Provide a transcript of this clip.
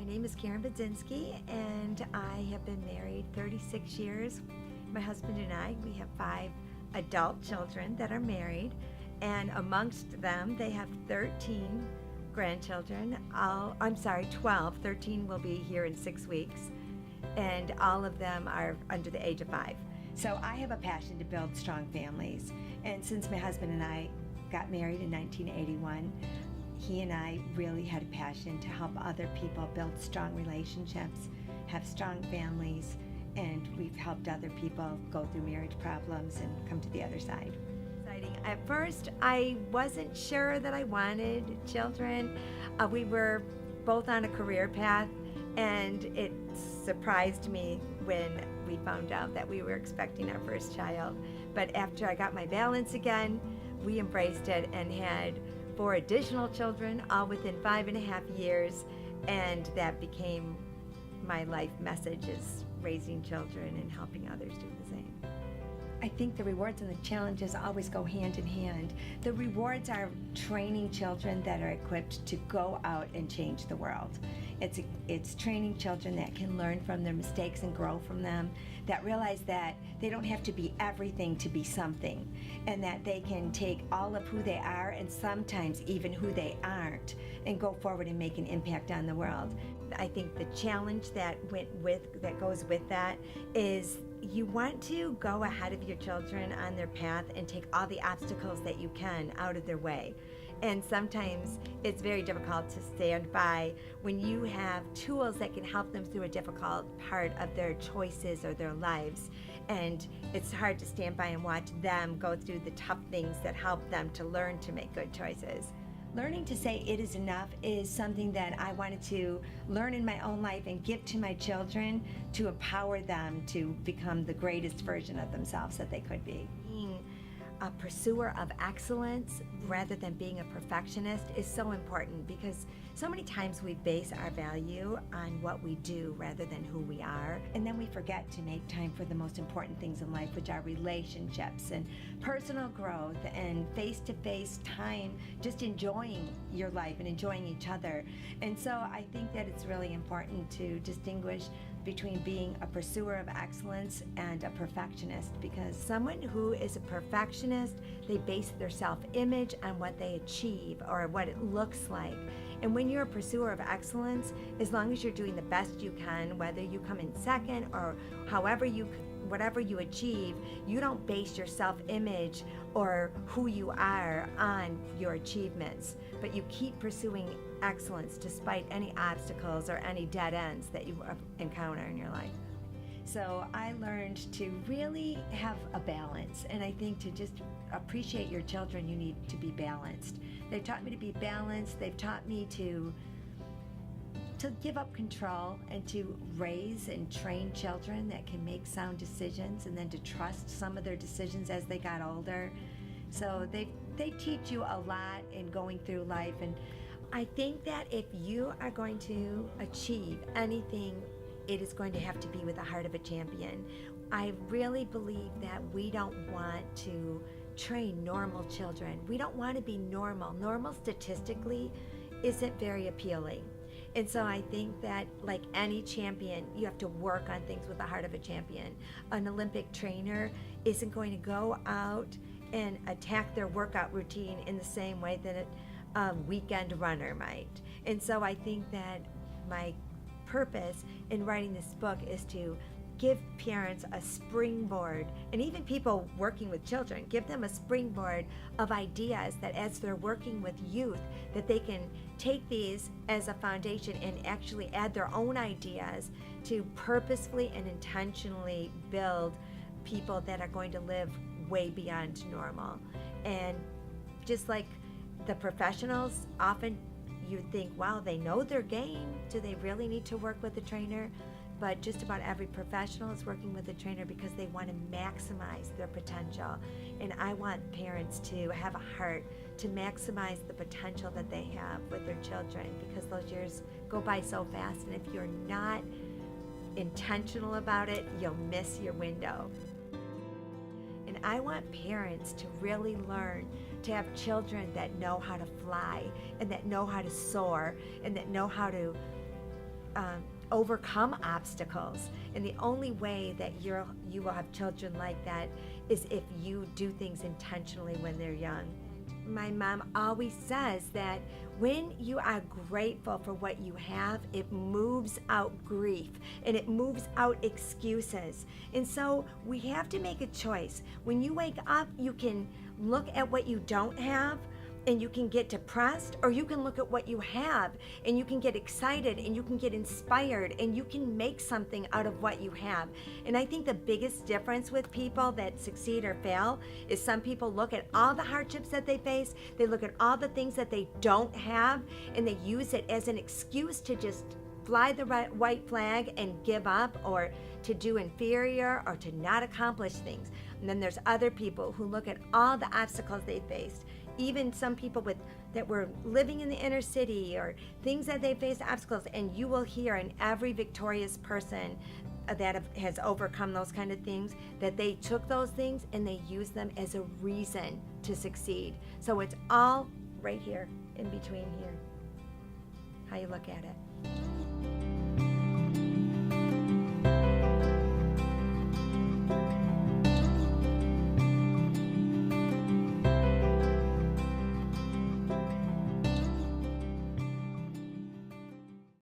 My name is Karen Budzinski, and I have been married 36 years. My husband and I, we have 5 adult children that are married, and amongst them, they have 13 grandchildren. 12. 13 will be here in 6 weeks, and all of them are under the age of 5. So I have a passion to build strong families, and since my husband and I got married in 1981, he and I really had a passion to help other people build strong relationships, have strong families, and we've helped other people go through marriage problems and come to the other side. At first, I wasn't sure that I wanted children. We were both on a career path, and it surprised me when we found out that we were expecting our first child. But after I got my balance again, we embraced it and had 4 additional children, all within 5.5 years, and that became my life message, is raising children and helping others do the same. I think the rewards and the challenges always go hand in hand. The rewards are training children that are equipped to go out and change the world. It's training children that can learn from their mistakes and grow from them, that realize that they don't have to be everything to be something, and that they can take all of who they are and sometimes even who they aren't and go forward and make an impact on the world. I think the challenge that goes with that is you want to go ahead of your children on their path and take all the obstacles that you can out of their way. And sometimes it's very difficult to stand by when you have tools that can help them through a difficult part of their choices or their lives. And it's hard to stand by and watch them go through the tough things that help them to learn to make good choices. Learning to say it is enough is something that I wanted to learn in my own life and give to my children to empower them to become the greatest version of themselves that they could be. Being a pursuer of excellence rather than being a perfectionist is so important, because so many times we base our value on what we do rather than who we are, and then we forget to make time for the most important things in life, which are relationships and personal growth and face-to-face time, just enjoying your life and enjoying each other. And so I think that it's really important to distinguish between being a pursuer of excellence and a perfectionist, because someone who is a perfectionist, they base their self-image on what they achieve or what it looks like. And when you're a pursuer of excellence, as long as you're doing the best you can, whether you come in second or whatever you achieve, you don't base your self-image or who you are on your achievements, but you keep pursuing excellence despite any obstacles or any dead ends that you encounter in your life. So I learned to really have a balance, and I think to just appreciate your children, you need to be balanced. They've taught me to be balanced. They've taught me to give up control and to raise and train children that can make sound decisions, and then to trust some of their decisions as they got older. So they teach you a lot in going through life, and I think that if you are going to achieve anything, it is going to have to be with the heart of a champion. I really believe that we don't want to train normal children. We don't want to be normal. Normal statistically isn't very appealing. And so I think that, like any champion, you have to work on things with the heart of a champion. An Olympic trainer isn't going to go out and attack their workout routine in the same way that a weekend runner might. And so I think that my purpose in writing this book is to give parents a springboard, and even people working with children, give them a springboard of ideas that as they're working with youth, that they can take these as a foundation and actually add their own ideas to purposefully and intentionally build people that are going to live way beyond normal. And just like the professionals, often you think, wow, they know their game. Do they really need to work with a trainer? But just about every professional is working with a trainer because they want to maximize their potential. And I want parents to have a heart to maximize the potential that they have with their children, because those years go by so fast, and if you're not intentional about it, you'll miss your window. And I want parents to really learn to have children that know how to fly and that know how to soar and that know how to overcome obstacles. And the only way that you will have children like that is if you do things intentionally when they're young. My mom always says that when you are grateful for what you have, it moves out grief and it moves out excuses. And so we have to make a choice. When you wake up, you can look at what you don't have and you can get depressed, or you can look at what you have and you can get excited and you can get inspired and you can make something out of what you have. And I think the biggest difference with people that succeed or fail is some people look at all the hardships that they face, they look at all the things that they don't have, and they use it as an excuse to just fly the white flag and give up, or to do inferior, or to not accomplish things. And then there's other people who look at all the obstacles they faced, even some people that were living in the inner city, or things that they faced obstacles, and you will hear in every victorious person that has overcome those kind of things that they took those things and they used them as a reason to succeed. So it's all right here, in between here, how you look at it.